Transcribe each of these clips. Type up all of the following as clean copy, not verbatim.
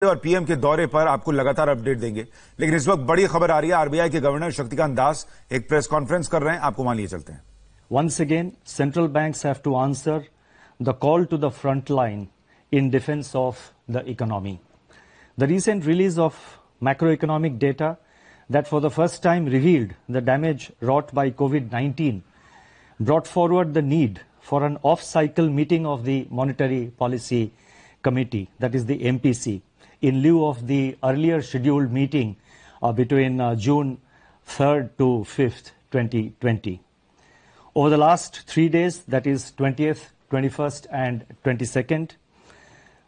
और पीएम के दौरे पर आपको लगातार अपडेट देंगे, लेकिन इस वक्त बड़ी खबर आ रही है। आरबीआई के गवर्नर शक्तिकांत दास एक प्रेस कॉन्फ्रेंस कर रहे हैं, आपको वहां लिए चलते हैं। Once again, central banks have to answer the call to the front line in defense of the economy. The recent release of macroeconomic data that for the first time revealed the damage wrought by COVID-19 brought forward the need for an off-cycle meeting of the Monetary Policy Committee, that is the MPC, in lieu of the earlier scheduled meeting between June 3rd to 5th, 2020. Over the last 3 days, that is 20th, 21st and 22nd,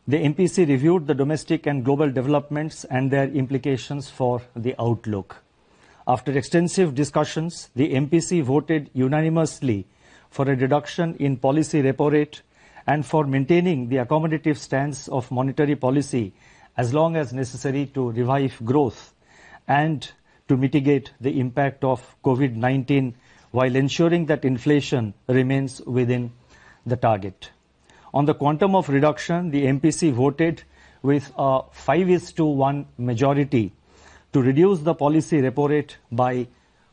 the MPC reviewed the domestic and global developments and their implications for the outlook. After extensive discussions, the MPC voted unanimously for a reduction in policy repo rate and for maintaining the accommodative stance of monetary policy as long as necessary to revive growth and to mitigate the impact of COVID-19 while ensuring that inflation remains within the target. On the quantum of reduction, the MPC voted with a 5:1 majority to reduce the policy repo rate by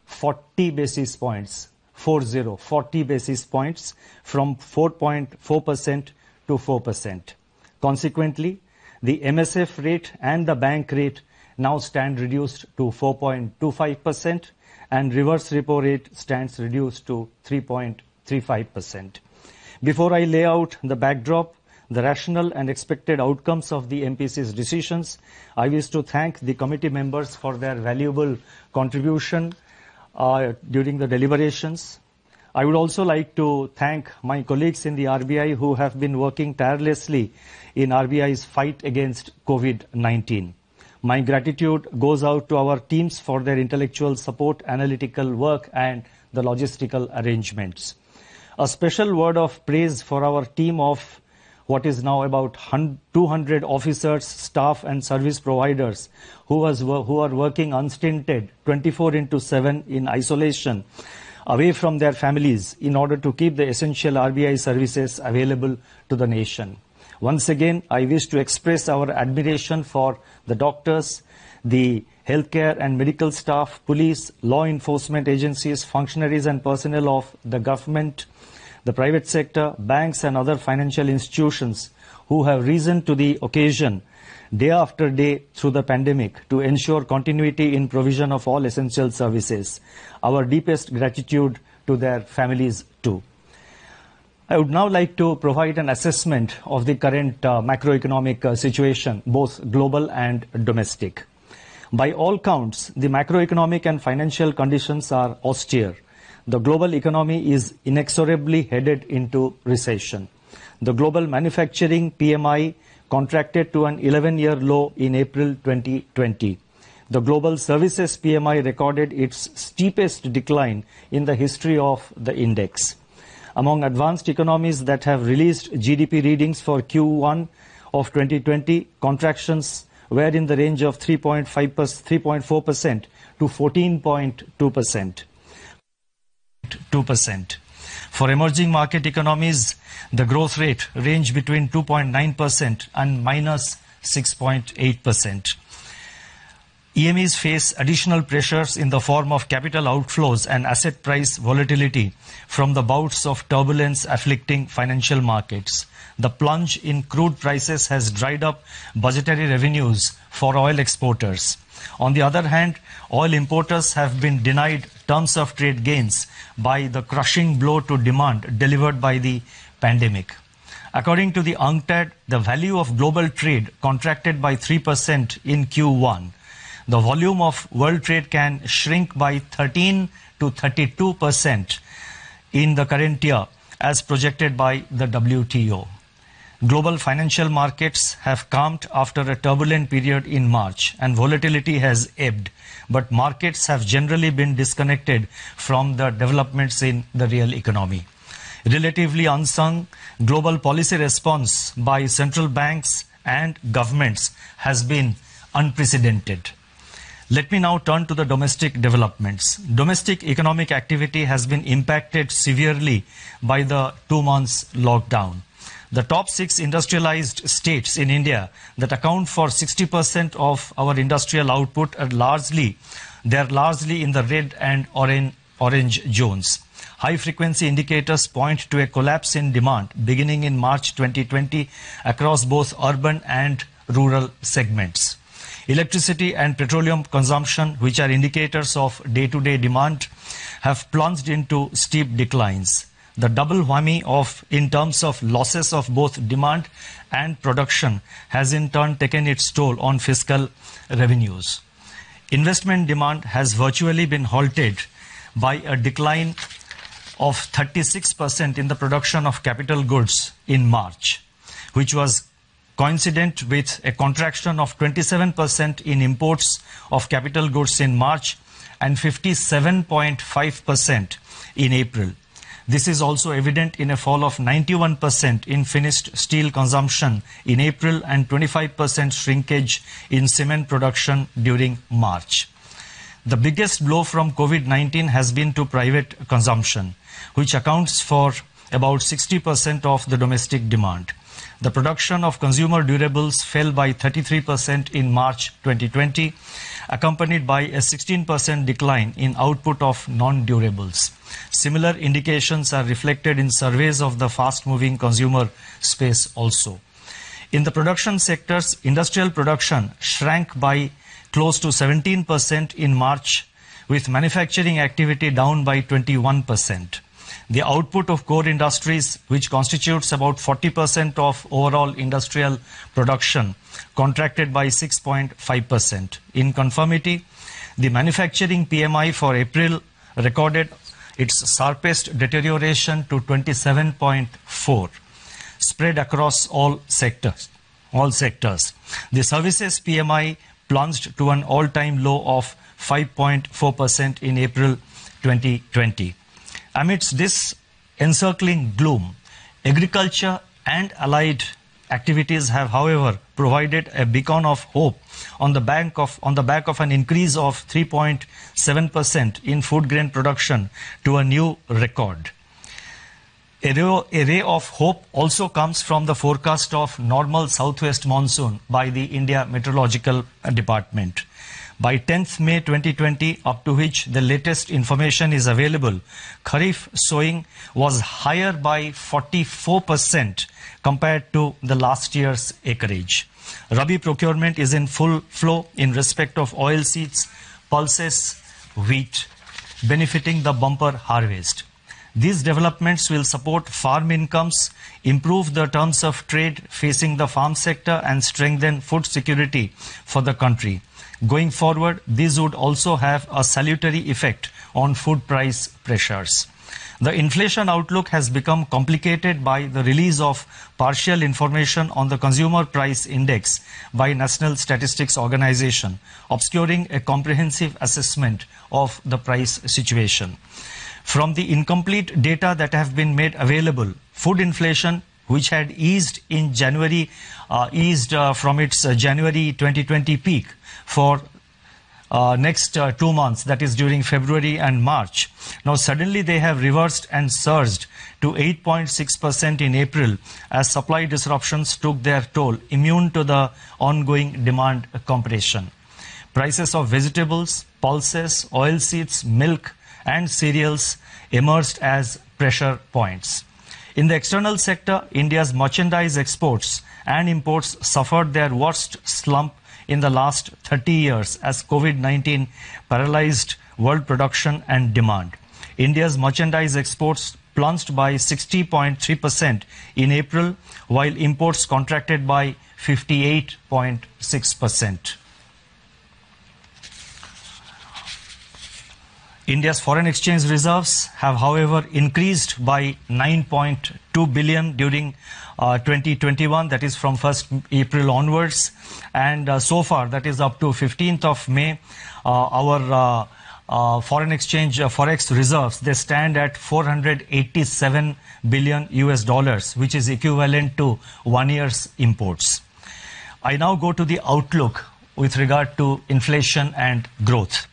40 basis points, 40 basis points from 4.4% to 4%. Consequently, the MSF rate and the bank rate now stand reduced to 4.25%. and reverse repo rate stands reduced to 3.35%. Before I lay out the backdrop, the rational and expected outcomes of the MPC's decisions, I wish to thank the committee members for their valuable contribution during the deliberations. I would also like to thank my colleagues in the RBI who have been working tirelessly in RBI's fight against COVID-19. My gratitude goes out to our teams for their intellectual support, analytical work, and the logistical arrangements. A special word of praise for our team of what is now about 200 officers, staff, and service providers who are working unstinted 24/7 in isolation away from their families in order to keep the essential RBI services available to the nation. Once again, I wish to express our admiration for the doctors, the healthcare and medical staff, police, law enforcement agencies, functionaries and personnel of the government, the private sector, banks and other financial institutions who have risen to the occasion day after day through the pandemic to ensure continuity in provision of all essential services. Our deepest gratitude to their families too. I would now like to provide an assessment of the current macroeconomic situation, both global and domestic. By all counts, the macroeconomic and financial conditions are austere. The global economy is inexorably headed into recession. The global manufacturing PMI contracted to an 11-year low in April 2020. The global services PMI recorded its steepest decline in the history of the index. Among advanced economies that have released GDP readings for Q1 of 2020, contractions were in the range of 3.4% to 14.2%. For emerging market economies, the growth rate ranged between 2.9% and minus 6.8%. EMEs face additional pressures in the form of capital outflows and asset price volatility from the bouts of turbulence afflicting financial markets. The plunge in crude prices has dried up budgetary revenues for oil exporters. On the other hand, oil importers have been denied terms of trade gains by the crushing blow to demand delivered by the pandemic. According to the UNCTAD, the value of global trade contracted by 3% in Q1. The volume of world trade can shrink by 13 to 32% in the current year as projected by the WTO. Global financial markets have calmed after a turbulent period in March and volatility has ebbed, but markets have generally been disconnected from the developments in the real economy. Relatively unsung, global policy response by central banks and governments has been unprecedented. Let me now turn to the domestic developments. Domestic economic activity has been impacted severely by the 2 months lockdown. The top 6 industrialized states in India that account for 60% of our industrial output are largely in the red and orange zones. High-frequency indicators point to a collapse in demand beginning in March 2020 across both urban and rural segments. Electricity and petroleum consumption, which are indicators of day-to-day demand, have plunged into steep declines. The double whammy in terms of losses of both demand and production has in turn taken its toll on fiscal revenues. Investment demand has virtually been halted by a decline of 36% in the production of capital goods in March, which was coincident with a contraction of 27% in imports of capital goods in March and 57.5% in April. This is also evident in a fall of 91% in finished steel consumption in April and 25% shrinkage in cement production during March. The biggest blow from COVID-19 has been to private consumption, which accounts for about 60% of the domestic demand. The production of consumer durables fell by 33% in March 2020, accompanied by a 16% decline in output of non-durables. Similar indications are reflected in surveys of the fast-moving consumer space also. In the production sectors, industrial production shrank by close to 17% in March, with manufacturing activity down by 21%. The output of core industries, which constitutes about 40% of overall industrial production, contracted by 6.5%. In conformity, the manufacturing PMI for April recorded its sharpest deterioration to 27.4, spread across all sectors. The services PMI plunged to an all-time low of 5.4% in April 2020. Amidst this encircling gloom, agriculture and allied activities have, however, provided a beacon of hope on the back of an increase of 3.7% in food grain production to a new record. A ray of hope also comes from the forecast of normal southwest monsoon by the India Meteorological Department. By 10th May 2020, up to which the latest information is available, Kharif sowing was higher by 44% compared to the last year's acreage. Rabi procurement is in full flow in respect of oilseeds, pulses, wheat, benefiting the bumper harvest. These developments will support farm incomes, improve the terms of trade facing the farm sector, and strengthen food security for the country. Going forward, these would also have a salutary effect on food price pressures. The inflation outlook has become complicated by the release of partial information on the Consumer Price Index by National Statistics Organization, obscuring a comprehensive assessment of the price situation. From the incomplete data that have been made available, food inflation, which had eased in January, from its January 2020 peak for next 2 months, that is during February and March. Now suddenly they have reversed and surged to 8.6% in April as supply disruptions took their toll, immune to the ongoing demand compression. Prices of vegetables, pulses, oilseeds, milk and cereals emerged as pressure points. In the external sector, India's merchandise exports and imports suffered their worst slump in the last 30 years as COVID-19 paralyzed world production and demand. India's merchandise exports plunged by 60.3% in April, while imports contracted by 58.6%. India's foreign exchange reserves have, however, increased by 9.2 billion during 2021, that is from 1st April onwards. And so far, that is up to 15th of May, our foreign exchange forex reserves, they stand at $487 billion, which is equivalent to 1 year's imports. I now go to the outlook with regard to inflation and growth.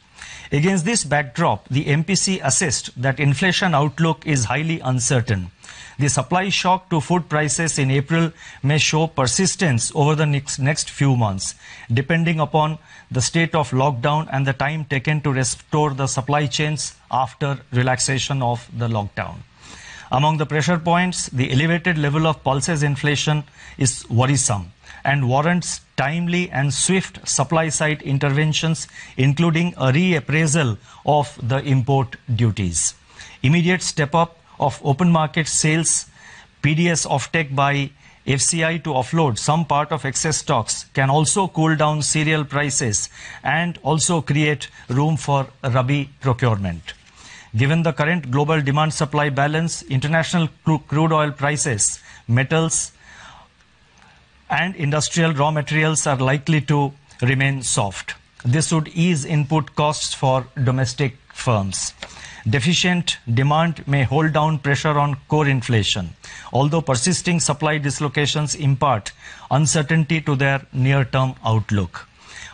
Against this backdrop, the MPC assessed that inflation outlook is highly uncertain. The supply shock to food prices in April may show persistence over the next few months, depending upon the state of lockdown and the time taken to restore the supply chains after relaxation of the lockdown. Among the pressure points, the elevated level of pulses inflation is worrisome and warrants timely and swift supply-side interventions, including a reappraisal of the import duties. Immediate step-up of open market sales, PDS offtake by FCI to offload some part of excess stocks can also cool down cereal prices and also create room for Rabi procurement. Given the current global demand-supply balance, international crude oil prices, metals, and industrial raw materials are likely to remain soft. This would ease input costs for domestic firms. Deficient demand may hold down pressure on core inflation, although persisting supply dislocations impart uncertainty to their near-term outlook.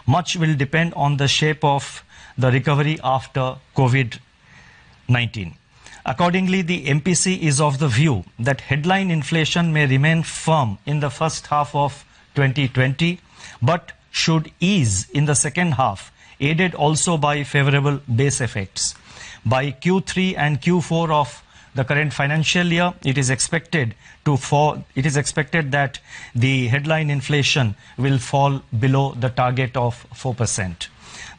Much will depend on the shape of the recovery after COVID-19. Accordingly, the MPC is of the view that headline inflation may remain firm in the first half of 2020, but should ease in the second half, aided also by favorable base effects. By Q3 and Q4 of the current financial year, it is expected that the headline inflation will fall below the target of 4%.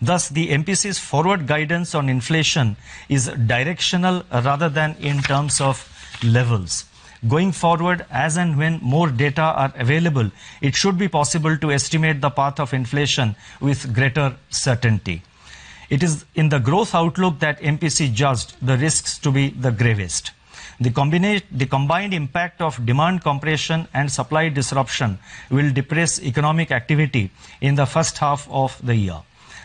Thus, the MPC's forward guidance on inflation is directional rather than in terms of levels. Going forward, as and when more data are available, it should be possible to estimate the path of inflation with greater certainty. It is in the growth outlook that MPC judged the risks to be the gravest. The combined impact of demand compression and supply disruption will depress economic activity in the first half of the year.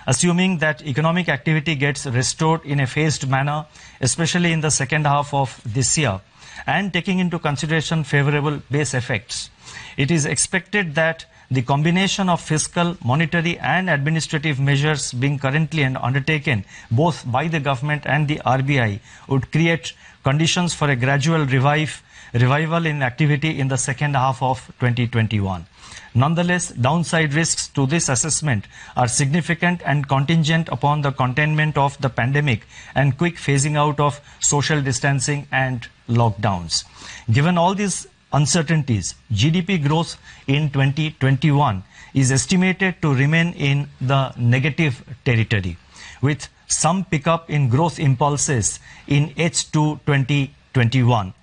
Assuming that economic activity gets restored in a phased manner, especially in the second half of this year, and taking into consideration favorable base effects, it is expected that the combination of fiscal, monetary and administrative measures being currently undertaken both by the government and the RBI would create conditions for a gradual revival in activity in the second half of 2021. Nonetheless, downside risks to this assessment are significant and contingent upon the containment of the pandemic and quick phasing out of social distancing and lockdowns. Given all these uncertainties, GDP growth in 2021 is estimated to remain in the negative territory, with some pickup in growth impulses in H2 2021